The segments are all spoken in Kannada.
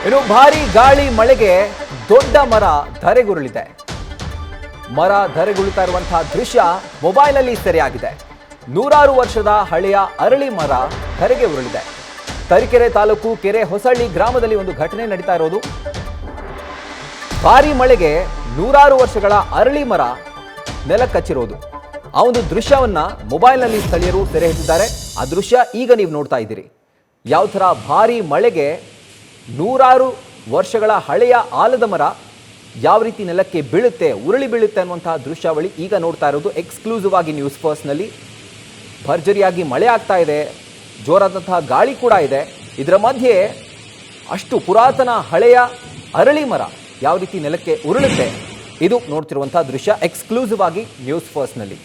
ಇನ್ನು ಭಾರಿ ಗಾಳಿ ಮಳೆಗೆ ದೊಡ್ಡ ಮರ ಧರೆಗುರುಳಿದೆ. ಮರ ಧರೆಗುರುಳ್ತಾ ಇರುವಂತಹ ದೃಶ್ಯ ಮೊಬೈಲ್ನಲ್ಲಿ ಸೆರೆಯಾಗಿದೆ. ನೂರಾರು ವರ್ಷದ ಹಳೆಯ ಅರಳಿ ಮರ ಧರೆಗೆ ಉರುಳಿದೆ. ತರೀಕೆರೆ ತಾಲೂಕು ಕೆರೆ ಹೊಸಳ್ಳಿ ಗ್ರಾಮದಲ್ಲಿ ಒಂದು ಘಟನೆ ನಡೀತಾ ಇರೋದು. ಭಾರಿ ಮಳೆಗೆ ನೂರಾರು ವರ್ಷಗಳ ಅರಳಿ ಮರ ನೆಲಕ್ಕಚ್ಚಿರೋದು. ಆ ಒಂದು ದೃಶ್ಯವನ್ನ ಮೊಬೈಲ್ನಲ್ಲಿ ಸ್ಥಳೀಯರು ಸೆರೆ ಹಿಡಿದಿದ್ದಾರೆ. ಆ ದೃಶ್ಯ ಈಗ ನೀವು ನೋಡ್ತಾ ಇದ್ದೀರಿ. ಯಾವ ಥರ ಭಾರಿ ಮಳೆಗೆ ನೂರಾರು ವರ್ಷಗಳ ಹಳೆಯ ಆಲದ ಮರ ಯಾವ ರೀತಿ ನೆಲಕ್ಕೆ ಬೀಳುತ್ತೆ, ಉರುಳಿ ಬೀಳುತ್ತೆ ಅನ್ನುವಂತಹ ದೃಶ್ಯಾವಳಿ ಈಗ ನೋಡ್ತಾ ಇರೋದು. ಎಕ್ಸ್ಕ್ಲೂಸಿವ್ ಆಗಿ ನ್ಯೂಸ್ ಫಸ್ಟ್ನಲ್ಲಿ ಭರ್ಜರಿಯಾಗಿ ಮಳೆ ಆಗ್ತಾ ಇದೆ, ಜೋರಾದಂತಹ ಗಾಳಿ ಕೂಡ ಇದೆ. ಇದರ ಮಧ್ಯೆ ಅಷ್ಟು ಪುರಾತನ ಹಳೆಯ ಅರಳಿ ಮರ ಯಾವ ರೀತಿ ನೆಲಕ್ಕೆ ಉರುಳುತ್ತೆ ಇದು ನೋಡ್ತಿರುವಂತಹ ದೃಶ್ಯ ಎಕ್ಸ್ಕ್ಲೂಸಿವ್ ಆಗಿ ನ್ಯೂಸ್ ಫಸ್ಟ್ನಲ್ಲಿ.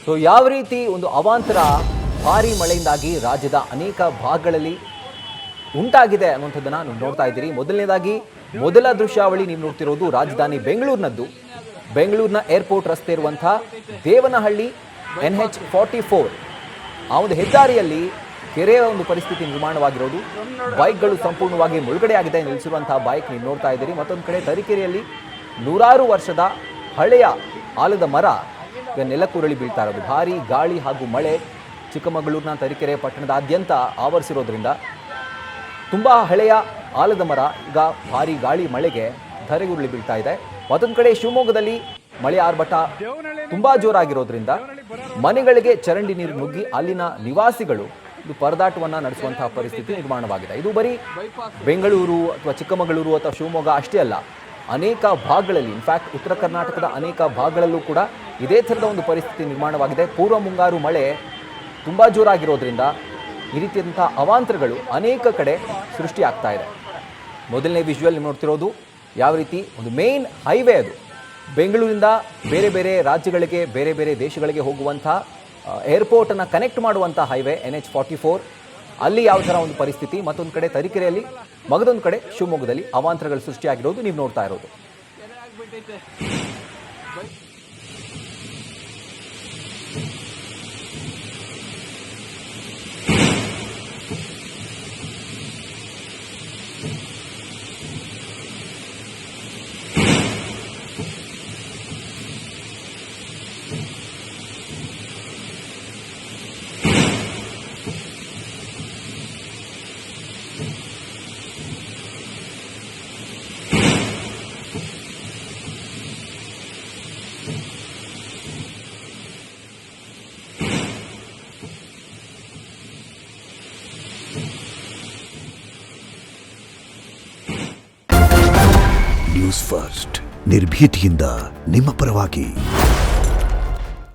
ಸೊ ಯಾವ ರೀತಿ ಒಂದು ಅವಾಂತರ ಭಾರಿ ಮಳೆಯಿಂದಾಗಿ ರಾಜ್ಯದ ಅನೇಕ ಭಾಗಗಳಲ್ಲಿ ಉಂಟಾಗಿದೆ ಅನ್ನುವಂಥದ್ದನ್ನು ನೀವು ನೋಡ್ತಾ ಇದ್ದೀರಿ. ಮೊದಲ ದೃಶ್ಯಾವಳಿ ನೀವು ನೋಡ್ತಿರೋದು ರಾಜಧಾನಿ ಬೆಂಗಳೂರಿನದ್ದು. ಬೆಂಗಳೂರಿನ ಏರ್ಪೋರ್ಟ್ ರಸ್ತೆ ಇರುವಂಥ ದೇವನಹಳ್ಳಿ NH44 ಆ ಒಂದು ಹೆದ್ದಾರಿಯಲ್ಲಿ ಕೆರೆಯ ಒಂದು ಪರಿಸ್ಥಿತಿ ನಿರ್ಮಾಣವಾಗಿರೋದು. ಬೈಕ್ಗಳು ಸಂಪೂರ್ಣವಾಗಿ ಮುಳುಗಡೆ ಆಗಿದೆ. ನಿಲ್ಲಿಸಿರುವಂತಹ ಬೈಕ್ ನೀವು ನೋಡ್ತಾ ಇದ್ದೀರಿ. ಮತ್ತೊಂದು ಕಡೆ ತರೀಕೆರೆಯಲ್ಲಿ ನೂರಾರು ವರ್ಷದ ಹಳೆಯ ಆಲದ ಮರ ನೆಲಕ್ಕುರುಳಿ ಬೀಳ್ತಾ ಇರೋದು. ಭಾರಿ ಗಾಳಿ ಹಾಗೂ ಮಳೆ ಚಿಕ್ಕಮಗಳೂರಿನ ತರೀಕೆರೆ ಪಟ್ಟಣದಾದ್ಯಂತ ಆವರಿಸಿರೋದ್ರಿಂದ ತುಂಬ ಹಳೆಯ ಆಲದ ಮರ ಈಗ ಭಾರಿ ಗಾಳಿ ಮಳೆಗೆ ಧರೆಗುರುಳಿ ಬೀಳ್ತಾ ಇದೆ. ಮತ್ತೊಂದು ಕಡೆ ಶಿವಮೊಗ್ಗದಲ್ಲಿ ಮಳೆ ಆರ್ಭಟ ತುಂಬ ಜೋರಾಗಿರೋದ್ರಿಂದ ಮನೆಗಳಿಗೆ ಚರಂಡಿ ನೀರು ನುಗ್ಗಿ ಅಲ್ಲಿನ ನಿವಾಸಿಗಳು ಇದು ಪರದಾಟವನ್ನು ನಡೆಸುವಂತಹ ಪರಿಸ್ಥಿತಿ ನಿರ್ಮಾಣವಾಗಿದೆ. ಇದು ಬರೀ ಬೆಂಗಳೂರು ಅಥವಾ ಚಿಕ್ಕಮಗಳೂರು ಅಥವಾ ಶಿವಮೊಗ್ಗ ಅಷ್ಟೇ ಅಲ್ಲ, ಅನೇಕ ಭಾಗಗಳಲ್ಲಿ, ಇನ್ಫ್ಯಾಕ್ಟ್ ಉತ್ತರ ಕರ್ನಾಟಕದ ಅನೇಕ ಭಾಗಗಳಲ್ಲೂ ಕೂಡ ಇದೇ ಥರದ ಒಂದು ಪರಿಸ್ಥಿತಿ ನಿರ್ಮಾಣವಾಗಿದೆ. ಪೂರ್ವ ಮುಂಗಾರು ಮಳೆ ತುಂಬ ಜೋರಾಗಿರೋದ್ರಿಂದ ಈ ರೀತಿಯಾದಂಥ ಅವಾಂತರಗಳು ಅನೇಕ ಕಡೆ ಸೃಷ್ಟಿಯಾಗ್ತಾ ಇದೆ. ಮೊದಲನೇ ವಿಜುವಲ್ ನೀವು ನೋಡ್ತಿರೋದು ಯಾವ ರೀತಿ ಒಂದು ಮೇನ್ ಹೈವೇ, ಅದು ಬೆಂಗಳೂರಿಂದ ಬೇರೆ ಬೇರೆ ರಾಜ್ಯಗಳಿಗೆ, ಬೇರೆ ಬೇರೆ ದೇಶಗಳಿಗೆ ಹೋಗುವಂಥ ಏರ್ಪೋರ್ಟನ್ನು ಕನೆಕ್ಟ್ ಮಾಡುವಂಥ ಹೈವೇ NH44. ಅಲ್ಲಿ ಯಾವ ಥರ ಒಂದು ಪರಿಸ್ಥಿತಿ, ಮತ್ತೊಂದು ಕಡೆ ತರೀಕೆರೆಯಲ್ಲಿ, ಮಗದೊಂದು ಕಡೆ ಶಿವಮೊಗ್ಗದಲ್ಲಿ ಅವಾಂತರಗಳು ಸೃಷ್ಟಿಯಾಗಿರೋದು ನೀವು ನೋಡ್ತಾ ಇರೋದು. ನ್ಯೂಸ್ ಫಸ್ಟ್ ನಿರ್ಭೀತಿಯಿಂದ ನಿಮ್ಮ ಪರವಾಗಿ.